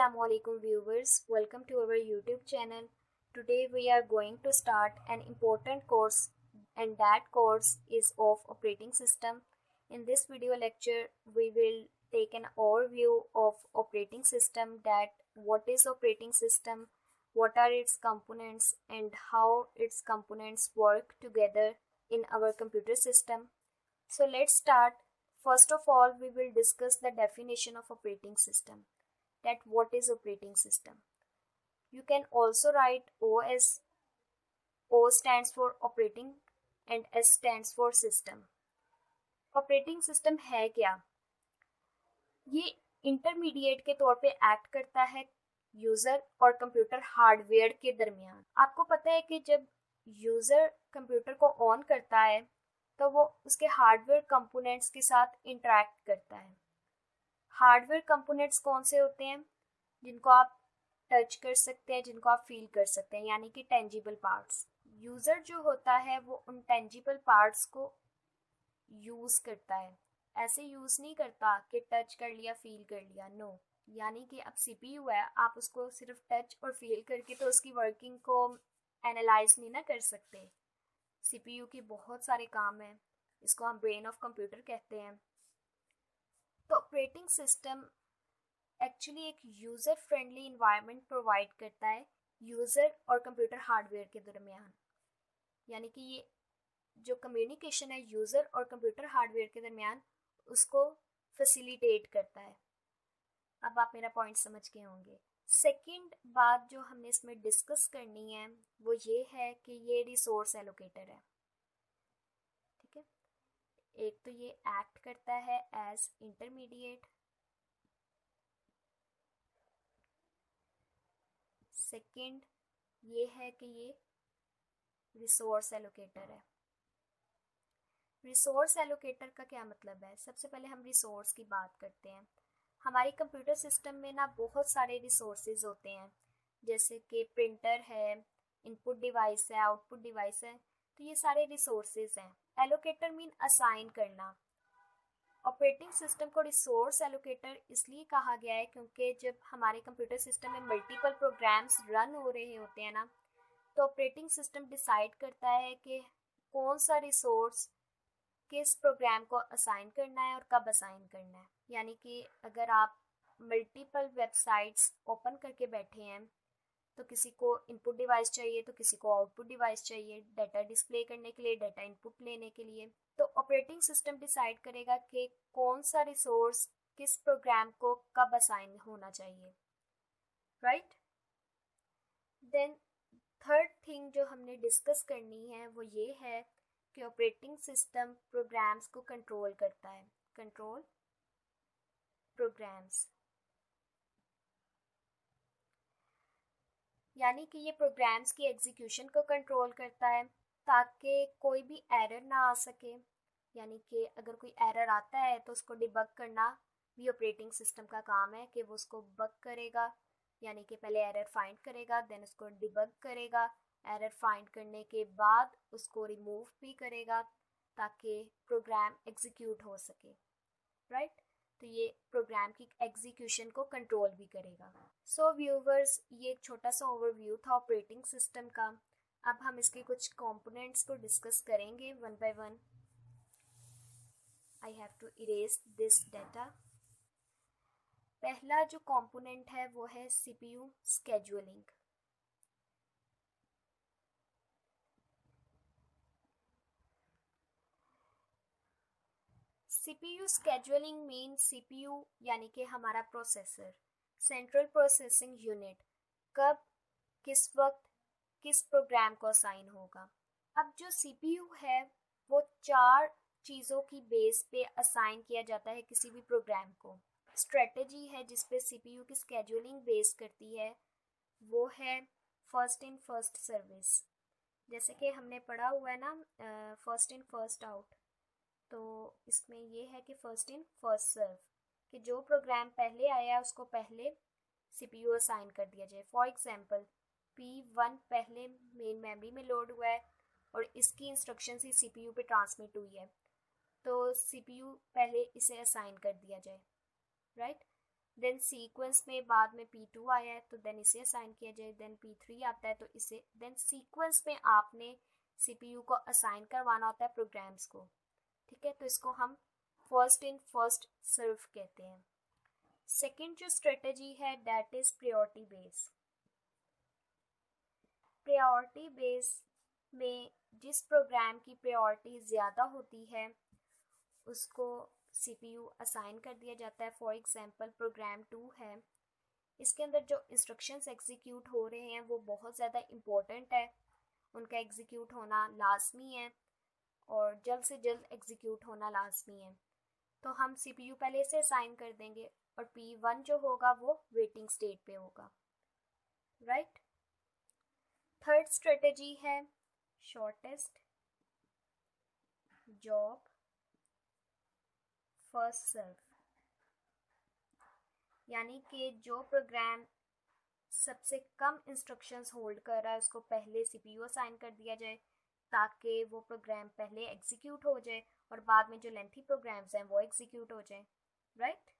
Assalamualaikum viewers, welcome to our YouTube channel. Today we are going to start an important course and that course is of operating system. In this video lecture we will take an overview of operating system, that what is operating system, what are its components and how its components work together in our computer system. So let's start. First of all, we will discuss the definition of operating system, that what is operating system. You can also write OS. O stands for operating and S stands for system. Operating system है क्या? ये intermediate के तौर पे act करता है user और computer hardware के दरमियान. आपको पता है कि जब यूज़र कंप्यूटर को ऑन करता है तो वो उसके हार्डवेयर कंपोनेंट्स के साथ इंटरैक्ट करता है. हार्डवेयर कंपोनेंट्स कौन से होते हैं? जिनको आप टच कर सकते हैं, जिनको आप फील कर सकते हैं, यानी कि टेंजिबल पार्ट्स. यूज़र जो होता है वो उन टेंजिबल पार्ट्स को यूज़ करता है. ऐसे यूज़ नहीं करता कि टच कर लिया, फील कर लिया. नो, यानी कि अब सीपीयू है, आप उसको सिर्फ टच और फील करके तो उसकी वर्किंग को एनालाइज नहीं ना कर सकते. सीपीयू की बहुत सारे काम हैं, इसको हम ब्रेन ऑफ कंप्यूटर कहते हैं. तो ऑपरेटिंग सिस्टम एक्चुअली एक यूज़र फ्रेंडली इन्वायरमेंट प्रोवाइड करता है यूज़र और कंप्यूटर हार्डवेयर के दरमियान. यानी कि ये जो कम्युनिकेशन है यूज़र और कंप्यूटर हार्डवेयर के दरमियान, उसको फैसिलिटेट करता है. अब आप मेरा पॉइंट समझ गए होंगे. सेकंड बात जो हमने इसमें डिस्कस करनी है वो ये है कि ये रिसोर्स एलोकेटर है. ठीक है, एक तो ये एक्ट करता है एज इंटरमीडिएट. सेकंड ये है कि ये रिसोर्स एलोकेटर है. रिसोर्स एलोकेटर का क्या मतलब है? सबसे पहले हम रिसोर्स की बात करते हैं. हमारे कंप्यूटर सिस्टम में ना बहुत सारे रिसोर्सेज होते हैं, जैसे कि प्रिंटर है, इनपुट डिवाइस है, आउटपुट डिवाइस है. तो ये सारे रिसोर्सेज हैं. एलोकेटर मीन असाइन करना. ऑपरेटिंग सिस्टम को रिसोर्स एलोकेटर इसलिए कहा गया है क्योंकि जब हमारे कंप्यूटर सिस्टम में मल्टीपल प्रोग्राम्स रन हो रहे होते हैं ना, तो ऑपरेटिंग सिस्टम डिसाइड करता है कि कौन सा रिसोर्स किस प्रोग्राम को असाइन करना है और कब असाइन करना है. यानी कि अगर आप मल्टीपल वेबसाइट्स ओपन करके बैठे हैं तो किसी को इनपुट डिवाइस चाहिए तो किसी को आउटपुट डिवाइस चाहिए, डाटा डिस्प्ले करने के लिए, डाटा इनपुट लेने के लिए. तो ऑपरेटिंग सिस्टम डिसाइड करेगा कि कौन सा रिसोर्स किस प्रोग्राम को कब असाइन होना चाहिए. राइट. देन थर्ड थिंग जो हमने डिस्कस करनी है वो ये है कि ऑपरेटिंग सिस्टम प्रोग्राम्स को कंट्रोल करता है. कंट्रोल प्रोग्राम्स, यानी कि ये प्रोग्राम्स की एग्जीक्यूशन को कंट्रोल करता है ताकि कोई भी एरर ना आ सके. यानी कि अगर कोई एरर आता है तो उसको डिबग करना भी ऑपरेटिंग सिस्टम का काम है कि वो उसको बग करेगा. यानी कि पहले एरर फाइंड करेगा, देन उसको डिबग करेगा. एरर फाइंड करने के बाद उसको रिमूव भी करेगा ताकि प्रोग्राम एग्जीक्यूट हो सके. राइट. तो ये प्रोग्राम की एग्जीक्यूशन को कंट्रोल भी करेगा. सो व्यूवर्स, ये एक छोटा सा ओवरव्यू था ऑपरेटिंग सिस्टम का. अब हम इसके कुछ कंपोनेंट्स को डिस्कस करेंगे one by one. I have to erase this data. पहला जो कंपोनेंट है वो है CPU scheduling. CPU scheduling mean CPU यानी कि हमारा प्रोसेसर, सेंट्रल प्रोसेसिंग यूनिट, कब किस वक्त किस प्रोग्राम को असाइन होगा. अब जो सीपीयू है वो 4 चीज़ों की बेस पे असाइन किया जाता है किसी भी प्रोग्राम को. स्ट्रेटजी है जिस पे सीपीयू की स्केड्यूलिंग बेस करती है वो है फर्स्ट इन फर्स्ट सर्विस. जैसे कि हमने पढ़ा हुआ है ना, फर्स्ट इन फर्स्ट आउट. तो इसमें ये है कि फर्स्ट इन फर्स्ट सर्व, कि जो प्रोग्राम पहले आया उसको पहले सीपीयू असाइन कर दिया जाए. फॉर एग्जांपल P1 पहले मेन मेमोरी में लोड हुआ है और इसकी इंस्ट्रक्शन ही सीपीयू पे ट्रांसमिट हुई है, तो सीपीयू पहले इसे असाइन कर दिया जाए. राइट. देन सीक्वेंस में बाद में P2 आया है तो देन इसे असाइन किया जाए, देन P3 आता है तो इसे, देन सीक्वेंस में आपने CPU को असाइन करवाना होता है प्रोग्राम्स को, ठीक है। तो इसको हम फर्स्ट इन फर्स्ट सर्व कहते हैं। सेकंड जो स्ट्रेटजी है that is priority base. Priority base में जिस प्रोग्राम की प्रायोरिटी ज़्यादा होती है उसको CPU असाइन कर दिया जाता है। फॉर एग्जांपल प्रोग्राम 2 है, इसके अंदर जो इंस्ट्रक्शंस एग्जीक्यूट हो रहे हैं वो बहुत ज़्यादा इम्पोर्टेंट है, उनका एग्जीक्यूट होना लाजमी है और जल्द से जल्द एग्जीक्यूट होना लाजमी है। तो हम CPU पहले से असाइन कर देंगे और P1 जो होगा वो वेटिंग स्टेट पे होगा, राइट। थर्ड स्ट्रेटजी है शॉर्टेस्ट जॉब फर्स्ट सर्व, यानी कि जो प्रोग्राम सबसे कम इंस्ट्रक्शंस होल्ड कर रहा है उसको पहले CPU असाइन कर दिया जाए ताकि वो प्रोग्राम पहले एग्जीक्यूट हो जाए और बाद में जो लेंथी प्रोग्राम्स हैं वो एग्जीक्यूट हो जाए, right.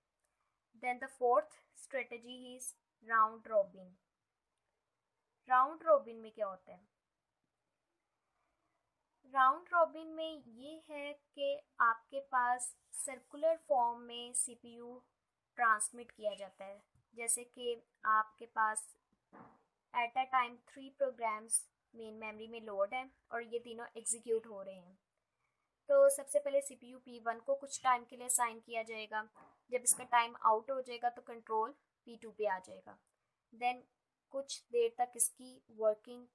Then the fourth strategy is round robin. Round robin में क्या होता है? राउंड रॉबिन में ये है कि आपके पास सर्कुलर फॉर्म में CPU ट्रांसमिट किया जाता है, जैसे कि आपके पास at a time 3 programs main memory में लोड है और ये तीनों एग्जीक्यूट हो रहे हैं। तो सबसे पहले CPU P1 को कुछ टाइम के लिए असाइन किया जाएगा, जब इसका टाइम आउट हो जाएगा तो कंट्रोल P2 पे आ जाएगा। देन कुछ देर तक इसकी वर्किंग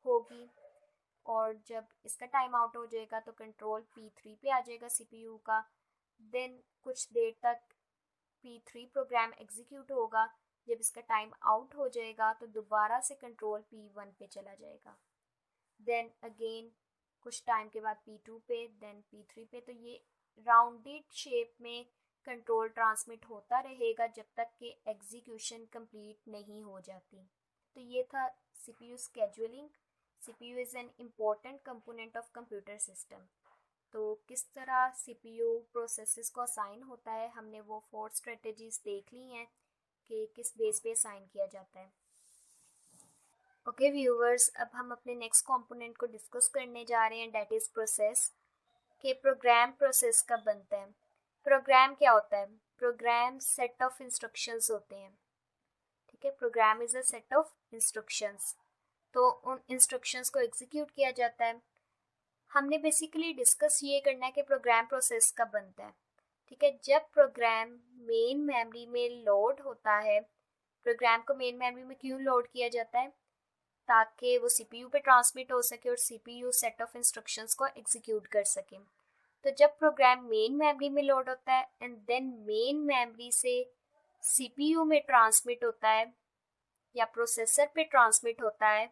होगी और जब इसका टाइम आउट हो जाएगा तो कंट्रोल P3 पे आ जाएगा CPU का। देन कुछ देर तक P3 प्रोग्राम एग्जीक्यूट होगा, जब इसका टाइम आउट हो जाएगा तो दोबारा से कंट्रोल P1 पे चला जाएगा। देन अगेन कुछ टाइम के बाद P2 पे, देन P3 पे। तो ये राउंडेड शेप में कंट्रोल ट्रांसमिट होता रहेगा जब तक कि एग्जीक्यूशन कंप्लीट नहीं हो जाती। तो ये था CPU scheduling. CPU is an important component of computer system. तो किस तरह CPU प्रोसेसेस को असाइन होता है, हमने वो 4 स्ट्रेटजीज देख ली हैं कि किस बेस पे असाइन किया जाता है। ओके व्यूवर्स, अब हम अपने नेक्स्ट कंपोनेंट को डिस्कस करने जा रहे हैं, डेट इज़ प्रोसेस। कि प्रोग्राम प्रोसेस कब बनता है? प्रोग्राम क्या होता है? प्रोग्राम सेट ऑफ इंस्ट्रक्शंस होते हैं, ठीक है। Program is a set of instructions, तो उन इंस्ट्रक्शंस को एग्जीक्यूट किया जाता है। हमने बेसिकली डिस्कस ये करना है कि प्रोग्राम प्रोसेस कब बनता है, ठीक है। जब प्रोग्राम मेन मेमोरी में लोड होता है। प्रोग्राम को मेन मेमोरी में क्यों लोड किया जाता है? ताकि वो CPU पे ट्रांसमिट हो सके और CPU सेट ऑफ इंस्ट्रक्शंस को एग्जीक्यूट कर सके। तो जब प्रोग्राम मेन मेमोरी में लोड होता है एंड देन मेन मेमोरी से CPU में ट्रांसमिट होता है या प्रोसेसर पे ट्रांसमिट होता है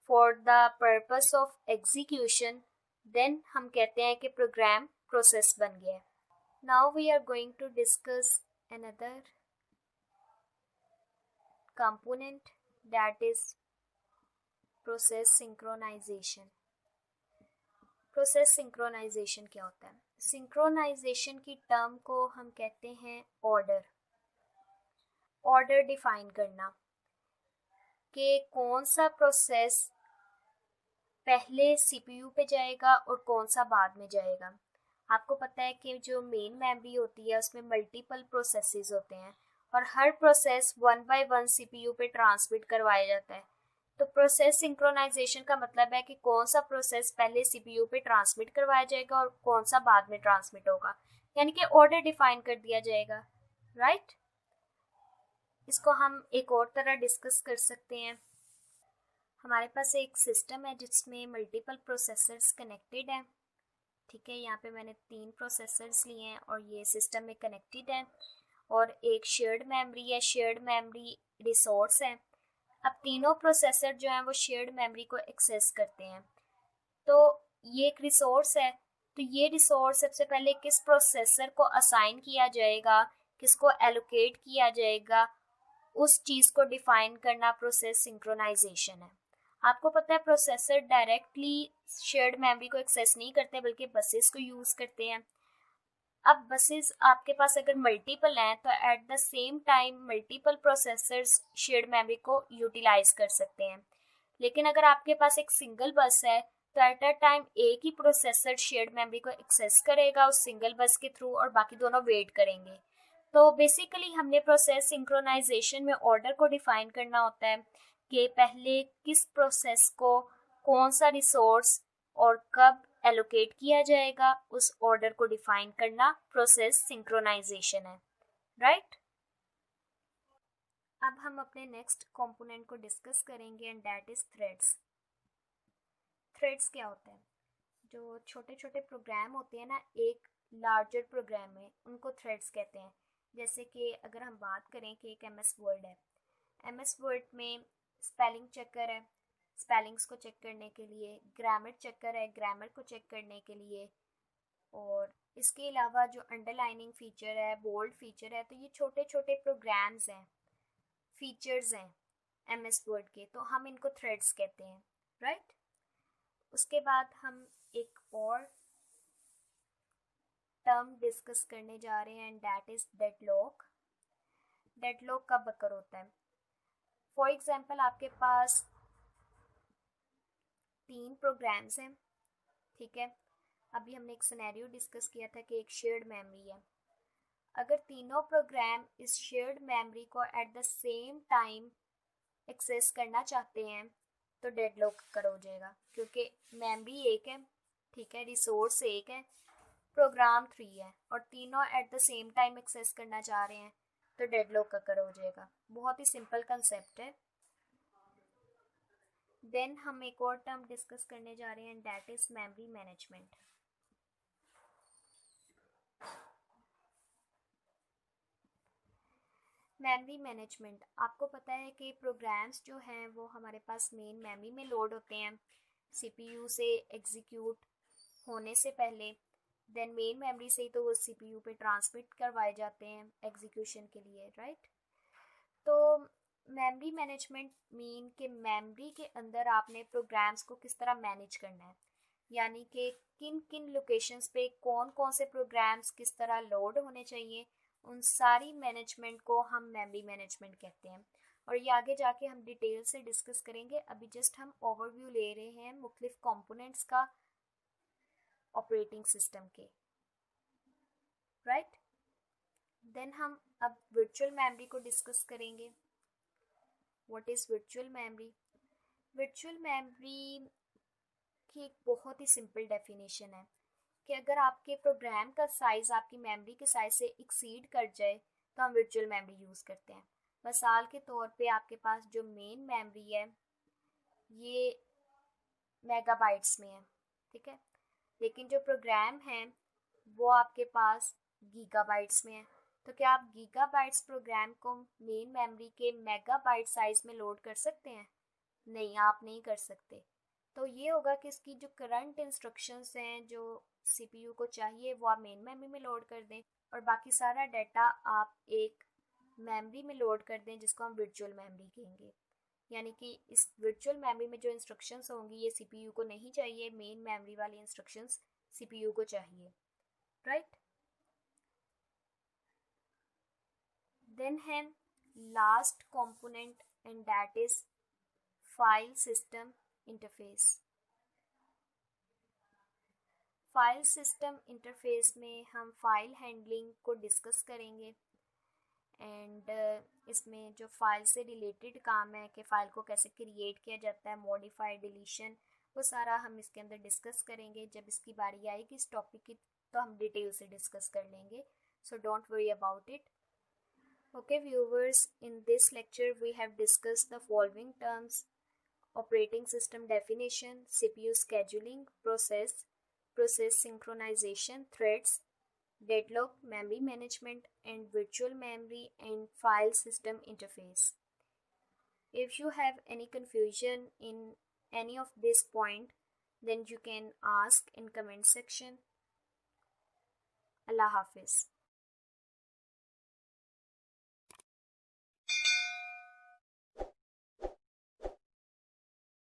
for the purpose of execution, then हम कहते हैं कि प्रोग्राम प्रोसेस बन गया है। Now we are going to discuss another component that is process synchronization। प्रोसेस सिंक्रोनाइजेशन क्या होता है? सिंक्रोनाइजेशन की टर्म को हम कहते हैं ऑर्डर। ऑर्डर डिफाइन करना कि कौन सा प्रोसेस पहले CPU पे जाएगा और कौन सा बाद में जाएगा। आपको पता है कि जो मेन मेमोरी होती है उसमें मल्टीपल प्रोसेसेस होते हैं और हर प्रोसेस 1 बाय 1 CPU पे ट्रांसमिट करवाया जाता है। तो प्रोसेस सिंक्रोनाइजेशन का मतलब है कि कौन सा प्रोसेस पहले CPU पे ट्रांसमिट करवाया जाएगा और कौन सा बाद में ट्रांसमिट होगा, यानी कि ऑर्डर डिफाइन कर दिया जाएगा, राइट। इसको हम एक और तरह डिस्कस कर सकते हैं। हमारे पास एक सिस्टम है जिसमें मल्टीपल प्रोसेसर्स कनेक्टेड हैं, ठीक है। यहाँ पे मैंने 3 प्रोसेसर्स लिए हैं और ये सिस्टम में कनेक्टेड हैं और एक शेयर्ड मेमोरी है, शेयर्ड मेमोरी रिसोर्स है। अब तीनों प्रोसेसर जो हैं वो शेयर्ड मेमोरी को एक्सेस करते हैं। तो ये एक रिसोर्स है, तो ये रिसोर्स सबसे पहले किस प्रोसेसर को असाइन किया जाएगा, किसको एलोकेट किया जाएगा, उस चीज़ को डिफाइन करना प्रोसेस सिंक्रोनाइजेशन है। आपको पता है प्रोसेसर डायरेक्टली शेयर्ड मेमोरी को एक्सेस नहीं करते बल्कि बसेस को यूज़ करते हैं। अब बसेस आपके पास अगर मल्टीपल हैं तो eight the same time multiple processors shared memory को यूटिलाइज कर सकते हैं। लेकिन अगर आपके पास एक सिंगल बस है तो एट अ टाइम एक ही प्रोसेसर शेयर्ड मेमोरी को एक्सेस करेगा उस सिंगल बस के थ्रू और बाकी दोनों वेट करेंगे। तो बेसिकली हमने प्रोसेस सिंक्रोनाइजेशन में ऑर्डर को डिफाइन करना होता है कि पहले किस प्रोसेस को कौन सा रिसोर्स और कब एलोकेट किया जाएगा, उस ऑर्डर को डिफाइन करना प्रोसेस सिंक्रोनाइजेशन है, राइट। अब हम अपने नेक्स्ट कंपोनेंट को डिस्कस करेंगे and that is threads. Threads क्या होते हैं? जो छोटे छोटे प्रोग्राम होते हैं ना एक लार्जर प्रोग्राम में, उनको थ्रेड्स कहते हैं। जैसे कि अगर हम बात करें कि एक एमएस वर्ड है, एमएस वर्ड में स्पेलिंग चेकर है, स्पेलिंग्स को चेक करने के लिए, ग्रामर चेकर है, ग्रामर को चेक करने के लिए, और इसके अलावा जो अंडरलाइनिंग फीचर है, बोल्ड फीचर है, तो ये छोटे छोटे प्रोग्राम्स हैं, फीचर्स हैं एमएस वर्ड के, तो हम इनको थ्रेड्स कहते हैं, राइट। उसके बाद हम एक और टर्म डिस्कस करने जा रहे हैं and that is deadlock. Deadlock कब अकर होता है? फॉर एग्जांपल आपके पास 3 प्रोग्राम्स हैं, ठीक है। अभी हमने एक सिनेरियो डिस्कस किया था कि एक शेयर्ड मेमोरी है। अगर तीनों प्रोग्राम इस शेयर्ड मेमोरी को at the same time access करना चाहते हैं तो डेडलॉक अकर हो जाएगा, क्योंकि मेमोरी एक है, ठीक है, रिसोर्स एक है, प्रोग्राम 3 है और तीनों at the same time access करना चाह रहे हैं तो डेडलॉक अकर हो जाएगा। बहुत ही सिंपल कंसेप्ट है। देन हम एक और टर्म डिस्कस करने जा रहे हैं that is memory management. Memory management, आपको पता है कि प्रोग्राम्स जो हैं वो हमारे पास मेन मेमोरी में लोड होते हैं सीपीयू से एग्जीक्यूट होने से पहले, देन मेन मेमोरी से ही तो वो सीपीयू पे ट्रांसमिट करवाए जाते हैं एग्जीक्यूशन के लिए, राइट। तो मेमोरी मैनेजमेंट मीन कि मेमोरी के अंदर आपने प्रोग्राम्स को किस तरह मैनेज करना है, यानी कि किन किन लोकेशंस पे कौन कौन से प्रोग्राम्स किस तरह लोड होने चाहिए, उन सारी मैनेजमेंट को हम मेमोरी मैनेजमेंट कहते हैं। और ये आगे जाके हम डिटेल से डिस्कस करेंगे, अभी जस्ट हम ओवरव्यू ले रहे हैं मुख्तलिफ कंपोनेंट्स का ऑपरेटिंग सिस्टम के, राइट। देन हम अब वर्चुअल मेमोरी को डिस्कस करेंगे। What is virtual memory? Virtual memory की एक बहुत ही सिंपल डेफिनेशन है कि अगर आपके प्रोग्राम का साइज़ आपकी मेमोरी के साइज से एक्सीड कर जाए तो हम वर्चुअल मेमोरी यूज़ करते हैं। मिसाल के तौर पे आपके पास जो मेन मेमोरी है ये मेगाबाइट्स में है, ठीक है, लेकिन जो प्रोग्राम है वो आपके पास गीगाबाइट्स में है। तो क्या आप गीगाबाइट्स प्रोग्राम को मेन मेमोरी के मेगाबाइट साइज में लोड कर सकते हैं? नहीं, आप नहीं कर सकते। तो ये होगा कि इसकी जो करंट इंस्ट्रक्शंस हैं जो सीपीयू को चाहिए वो आप मेन मेमोरी में लोड कर दें और बाकी सारा डाटा आप एक मेमोरी में लोड कर दें जिसको हम वर्चुअल मेमोरी कहेंगे। यानी कि इस वर्चुअल मेमोरी में जो इंस्ट्रक्शंस होंगी ये सीपीयू को नहीं चाहिए, मेन मेमोरी वाली इंस्ट्रक्शंस सीपीयू को चाहिए, राइट। देन है last component and that is file system interface. File system interface में हम फाइल हैंडलिंग को डिस्कस करेंगे एंड इसमें जो फाइल से रिलेटेड काम है कि फ़ाइल को कैसे क्रिएट किया जाता है, मॉडिफाई, डिलीशन, वो सारा हम इसके अंदर डिस्कस करेंगे। जब इसकी बारी आएगी इस टॉपिक की तो हम डिटेल से डिस्कस कर लेंगे, so don't worry about it. Okay viewers, in this lecture we have discussed the following terms: operating system definition, CPU scheduling, process synchronization, threads, deadlock, memory management, and virtual memory and file system interface. If you have any confusion in any of this point, then you can ask in comment section. Allah Hafiz.